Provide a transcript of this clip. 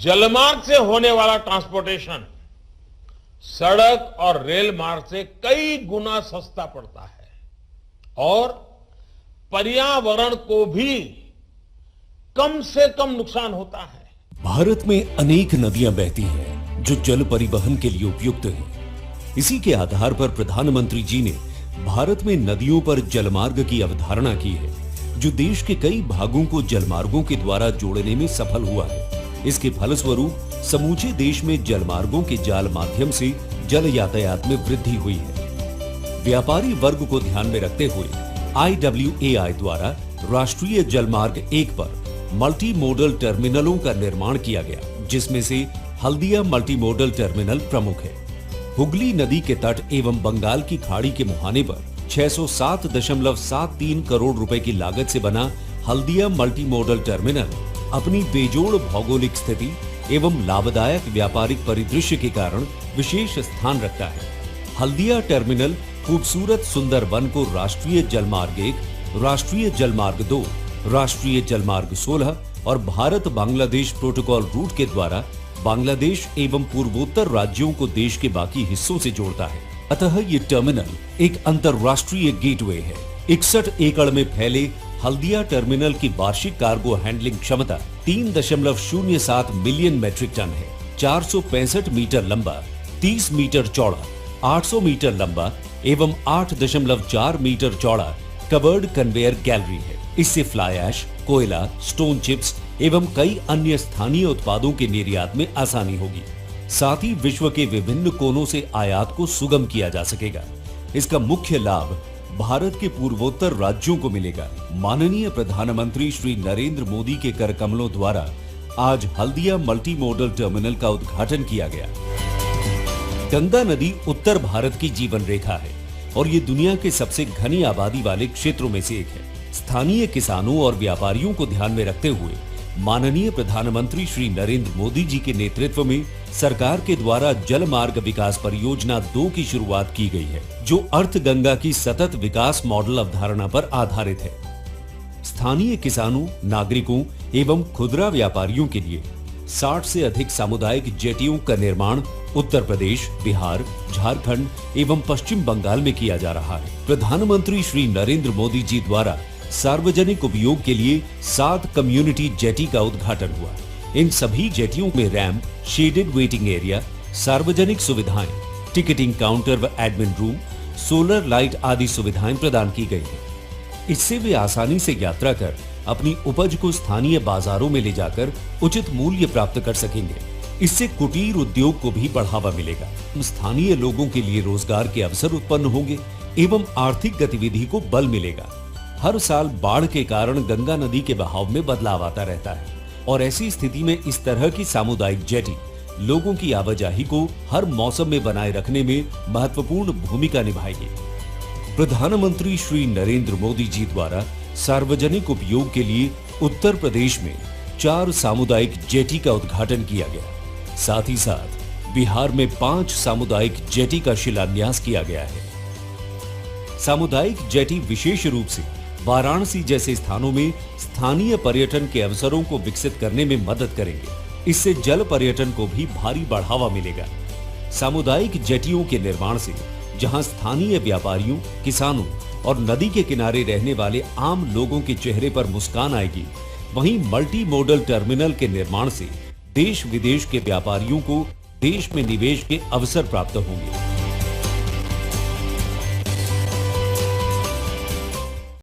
जलमार्ग से होने वाला ट्रांसपोर्टेशन सड़क और रेल मार्ग से कई गुना सस्ता पड़ता है और पर्यावरण को भी कम से कम नुकसान होता है। भारत में अनेक नदियां बहती हैं जो जल परिवहन के लिए उपयुक्त हैं। इसी के आधार पर प्रधानमंत्री जी ने भारत में नदियों पर जलमार्ग की अवधारणा की है, जो देश के कई भागों को जलमार्गों के द्वारा जोड़ने में सफल हुआ है। इसके फलस्वरूप समूचे देश में जलमार्गों के जाल माध्यम से जल यातायात में वृद्धि हुई है। व्यापारी वर्ग को ध्यान में रखते हुए IWAI द्वारा राष्ट्रीय जलमार्ग 1 पर मल्टी मोडल टर्मिनलों का निर्माण किया गया, जिसमें से हल्दिया मल्टी मोडल टर्मिनल प्रमुख है। हुगली नदी के तट एवं बंगाल की खाड़ी के मुहाने पर 607.73 करोड़ रुपए की लागत से बना हल्दिया मल्टी मोडल टर्मिनल अपनी बेजोड़ भौगोलिक स्थिति एवं लाभदायक व्यापारिक परिदृश्य के कारण विशेष स्थान रखता है। हल्दिया टर्मिनल खूबसूरत सुंदर वन को राष्ट्रीय जलमार्ग 1, राष्ट्रीय जलमार्ग 2, राष्ट्रीय जलमार्ग 16 और भारत बांग्लादेश प्रोटोकॉल रूट के द्वारा बांग्लादेश एवं पूर्वोत्तर राज्यों को देश के बाकी हिस्सों से जोड़ता है। अतः ये टर्मिनल एक अंतरराष्ट्रीय गेटवे है। 61 एकड़ में फैले हल्दिया टर्मिनल की वार्षिक कार्गो हैंडलिंग क्षमता 3.07 मिलियन मैट्रिक टन है। 465 मीटर लंबा, 30 मीटर चौड़ा, 800 मीटर लंबा एवं 8.4 मीटर चौड़ा कवर्ड कन्वेयर गैलरी है। इससे फ्लाई ऐश, कोयला, स्टोन चिप्स एवं कई अन्य स्थानीय उत्पादों के निर्यात में आसानी होगी। साथ ही विश्व के विभिन्न कोनों से आयात को सुगम किया जा सकेगा। इसका मुख्य लाभ भारत के पूर्वोत्तर राज्यों को मिलेगा। माननीय प्रधानमंत्री श्री नरेंद्र मोदी के कर कमलों द्वारा आज हल्दिया मल्टी मोडल टर्मिनल का उद्घाटन किया गया। गंगा नदी उत्तर भारत की जीवन रेखा है और ये दुनिया के सबसे घनी आबादी वाले क्षेत्रों में से एक है। स्थानीय किसानों और व्यापारियों को ध्यान में रखते हुए माननीय प्रधानमंत्री श्री नरेंद्र मोदी जी के नेतृत्व में सरकार के द्वारा जल मार्ग विकास परियोजना 2 की शुरुआत की गई है, जो अर्थ गंगा की सतत विकास मॉडल अवधारणा पर आधारित है। स्थानीय किसानों, नागरिकों एवं खुदरा व्यापारियों के लिए 60 से अधिक सामुदायिक जेटियों का निर्माण उत्तर प्रदेश, बिहार, झारखंड एवं पश्चिम बंगाल में किया जा रहा है। प्रधानमंत्री श्री नरेंद्र मोदी जी द्वारा सार्वजनिक उपयोग के लिए 7 कम्युनिटी जेटी का उद्घाटन हुआ। इन सभी जेटियों में रैंप, शेडेड वेटिंग एरिया, सार्वजनिक सुविधाएं, टिकटिंग काउंटर व एडमिन रूम, सोलर लाइट आदि सुविधाएं प्रदान की गई हैं। इससे वे आसानी से यात्रा कर अपनी उपज को स्थानीय बाजारों में ले जाकर उचित मूल्य प्राप्त कर सकेंगे। इससे कुटीर उद्योग को भी बढ़ावा मिलेगा। स्थानीय लोगों के लिए रोजगार के अवसर उत्पन्न होंगे एवं आर्थिक गतिविधि को बल मिलेगा। हर साल बाढ़ के कारण गंगा नदी के बहाव में बदलाव आता रहता है और ऐसी स्थिति में इस तरह की सामुदायिक जेटी लोगों की आवाजाही को हर मौसम में बनाए रखने में महत्वपूर्ण भूमिका निभाएगी। प्रधानमंत्री श्री नरेंद्र मोदी जी द्वारा सार्वजनिक उपयोग के लिए उत्तर प्रदेश में 4 सामुदायिक जेटी का उद्घाटन किया गया। साथ ही साथ बिहार में 5 सामुदायिक जेटी का शिलान्यास किया गया है। सामुदायिक जेटी विशेष रूप से वाराणसी जैसे स्थानों में स्थानीय पर्यटन के अवसरों को विकसित करने में मदद करेंगे। इससे जल पर्यटन को भी भारी बढ़ावा मिलेगा। सामुदायिक जेटियों के निर्माण से जहां स्थानीय व्यापारियों, किसानों और नदी के किनारे रहने वाले आम लोगों के चेहरे पर मुस्कान आएगी, वहीं मल्टी मोडल टर्मिनल के निर्माण से देश विदेश के व्यापारियों को देश में निवेश के अवसर प्राप्त होंगे।